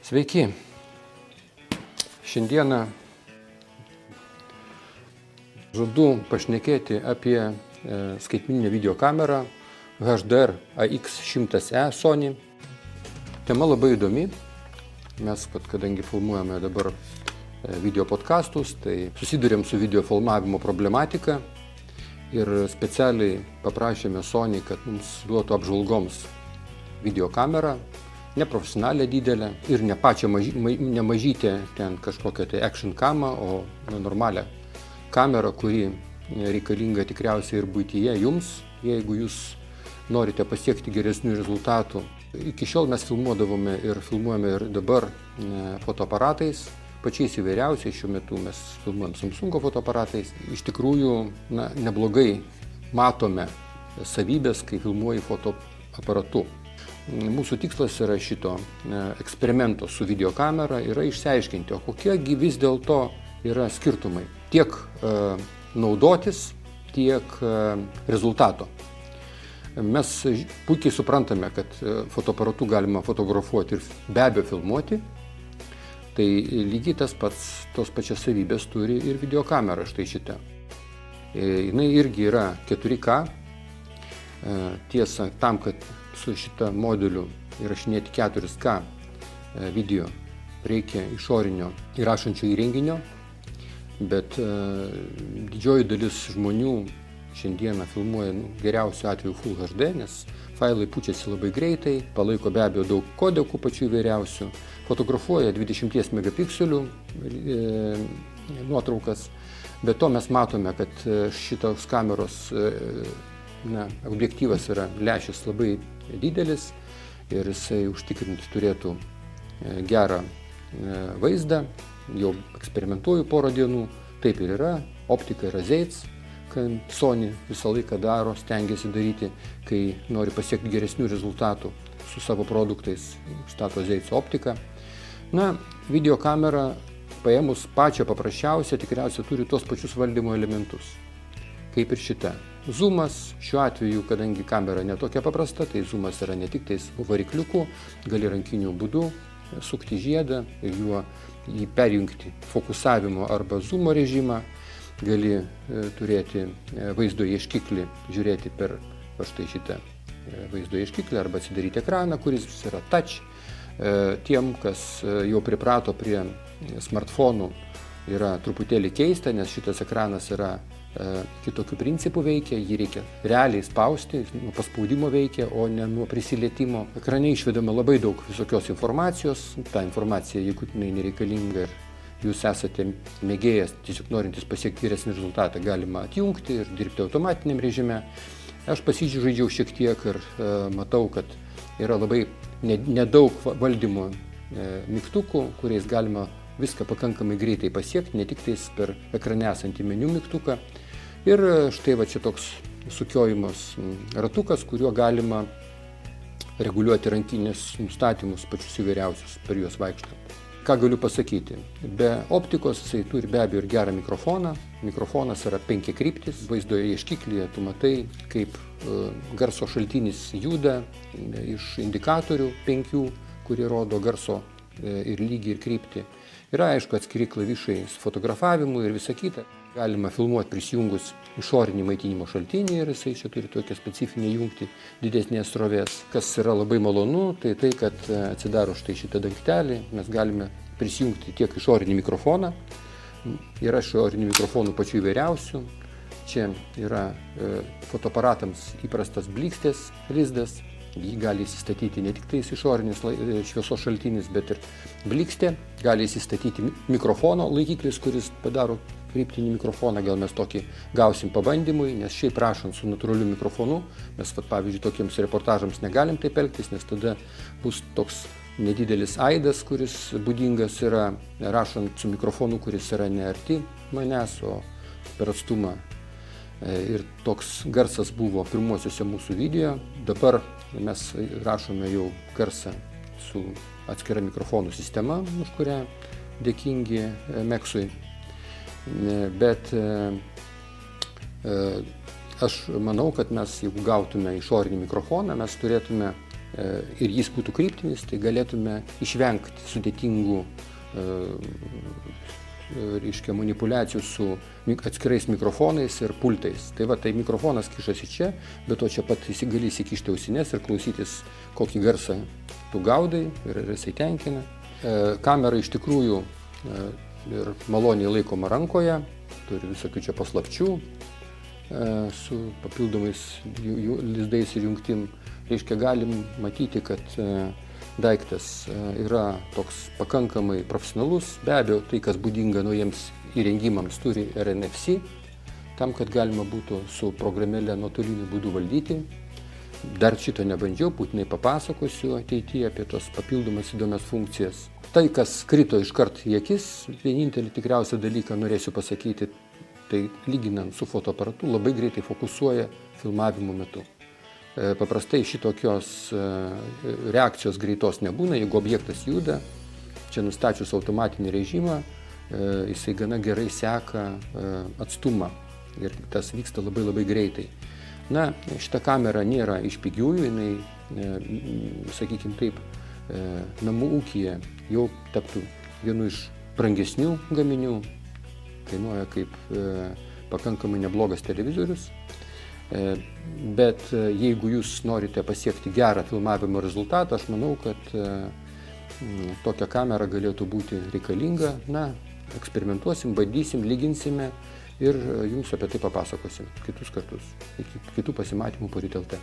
Sveiki. Šiandieną žadu pašnekėti apie skaitmeninę video kamerą HDR AX100E Sony. Tema labai įdomi. Mes, kadangi filmuojame dabar video podcastus, tai susidurėm su video filmavimo problematika ir specialiai paprašėme Sony, kad mums duotų apžvalgoms video kamerą, neprofesionalią didelę ir ne pačią nemažytę ten kažkokią tai action kamą, o normalią kamerą, kuri reikalinga tikriausiai ir buityje jums, jeigu jūs norite pasiekti geresnių rezultatų. Iki šiol mes filmuodavome ir filmuojame ir dabar fotoaparatais, pačiais įvairiausiais. Šiuo metu mes filmuojam Samsungo fotoaparatais. Iš tikrųjų, neblogai matome savybės, kai filmuoji fotoaparatu. Mūsų tikslas yra šito eksperimento su videokamera yra išsiaiškinti, o kokiegi vis dėlto yra skirtumai. Tiek naudotis, tiek rezultato. Mes puikiai suprantame, kad fotoaparatu galima fotografuoti ir be abejo filmuoti. Tai lygiai tos pačias savybės turi ir videokamera štai šitą. Jinai irgi yra 4K. Tiesa, tam, kad su šitą modeliu įrašinėti 4K video, reikia išorinio įrašančio įrenginio, bet didžioji dalis žmonių šiandieną filmuoja geriausiu atveju Full HD, nes failai pučiasi labai greitai, palaiko be abejo daug kodekų pačių įvairiausių, fotografuoja 20 megapikselių nuotraukas, bet to mes matome, kad šitos kameros objektyvas yra lęšis labai didelis ir jisai užtikrinti turėtų gerą vaizdą. Jau eksperimentuoju porą dienų, taip ir yra, optika yra Zeiss, kad Sony visą laiką daro, stengiasi daryti, kai nori pasiekti geresnių rezultatų su savo produktais, stato Zeiss optiką. Videokamera paėmus pačią paprasčiausią tikriausiai turi tos pačius valdymo elementus, kaip ir šita. Zoomas, šiuo atveju, kadangi kamera netokia paprasta, tai zoomas yra ne tik tais varikliuku, gali rankiniu būdu sukti žiedą ir juo perjungti fokusavimo arba zoomo režimą, gali turėti vaizdo ieškiklį, žiūrėti per štai šitą vaizdo ieškiklį arba atsidaryti ekraną, kuris yra touch. Tiem, kas jau priprato prie smartfonų, yra truputėlį keista, nes šitas ekranas yra kitokių principų veikia, jį reikia realiai spausti, nuo paspaudimo veikia, o ne nuo prisilietimo. Ekrane išvedama labai daug visokios informacijos, ta informacija, jeigu jinai nereikalinga ir jūs esate mėgėjas, tiesiog norintis pasiekti geresnį rezultatą, galima atjungti ir dirbti automatiniam režime. Aš pasižiūrėjau šiek tiek ir matau, kad yra labai nedaug valdymo mygtukų, kuriais galima viską pakankamai greitai pasiekti, ne tik tais per ekrane esantį meniu mygtuką. Ir štai čia toks sukiojimas ratukas, kuriuo galima reguliuoti rankinės nustatymus pačius įvairiausius per juos vaikštant. Ką galiu pasakyti? Be optikos jisai turi be abejo ir gerą mikrofoną. Mikrofonas yra 5 kryptis. Vaizdo ieškiklyje tu matai, kaip garso šaltinis juda iš indikatorių 5, kurie rodo garso ir lygį ir kryptį. Yra aišku atskiri klavišai fotografavimui ir visa kita. Galima filmuoti prisijungus išorinį maitinimo šaltinį ir jisai čia turi tokią specifinę jungtį didesnės srovės. Kas yra labai malonu, tai kad atsidaro štai šitą dangtelį, mes galime prisijungti tiek išorinį mikrofoną. Yra išorinių mikrofonų pačių įvairiausių. Čia yra fotoaparatams įprastas blikstės lizdas. Jį gali įsistatyti ne tik tais išorinis šviesos šaltinis, bet ir blikstė. Gali įsistatyti mikrofono laikiklis, kuris padaro kryptinį mikrofoną. Gal mes tokį gausim pabandymui, nes šiaip rašant su natūraliu mikrofonu, mes pavyzdžiui tokiems reportažams negalim taip elgtis, nes tada bus toks nedidelis aidas, kuris būdingas yra rašant su mikrofonu, kuris yra ne arti manęs, o per atstumą. Ir toks garsas buvo pirmuosiuose mūsų video. Dabar mes rašome jau garsą su atskira mikrofonų sistema, už kurią dėkingi Meksui. Bet aš manau, kad mes, jeigu gautume išorinį mikrofoną, mes turėtume ir jis būtų kryptinis, tai galėtume išvengti sudėtingų manipuliacijų su atskirais mikrofonais ir pultais. Tai va, tai mikrofonas kišasi čia, bet to čia pat gali įsikišti ausines ir klausytis, kokį garsą tu gaudai ir jisai tenkina. Kamera iš tikrųjų ir maloniai laikoma rankoje, turi visokių čia paslapčių su papildomais lizdais ir jungtim. Reiškia, galim matyti, kad daiktas yra toks pakankamai profesionalus. Be abejo, tai, kas būdinga naujiems įrengimams, turi RNFC, tam, kad galima būtų su programėle nuotoliniu būdu valdyti. Dar šito nebandžiau, būtinai papasakosiu ateityje apie tos papildomas įdomias funkcijas. Tai, kas krito iškart į akis, vienintelį tikriausią dalyką norėsiu pasakyti, tai lyginant su fotoaparatu labai greitai fokusuoja filmavimo metu. Paprastai šitokios reakcijos greitos nebūna, jeigu objektas juda, čia nustačius automatinį režimą, jisai gana gerai seka atstumą ir tas vyksta labai greitai. Na, šita kamera nėra iš pigiųjų, jinai, sakykime taip, namų ūkyje jau taptų vienu iš brangesnių gaminių, kainuoja kaip pakankamai neblogas televizorius. Bet jeigu jūs norite pasiekti gerą filmavimo rezultatą, aš manau, kad tokia kamera galėtų būti reikalinga. Na, eksperimentuosim, bandysim, lyginsime ir jums apie tai papasakosim kitus kartus. Iki kitų pasimatymų po Ryt LT.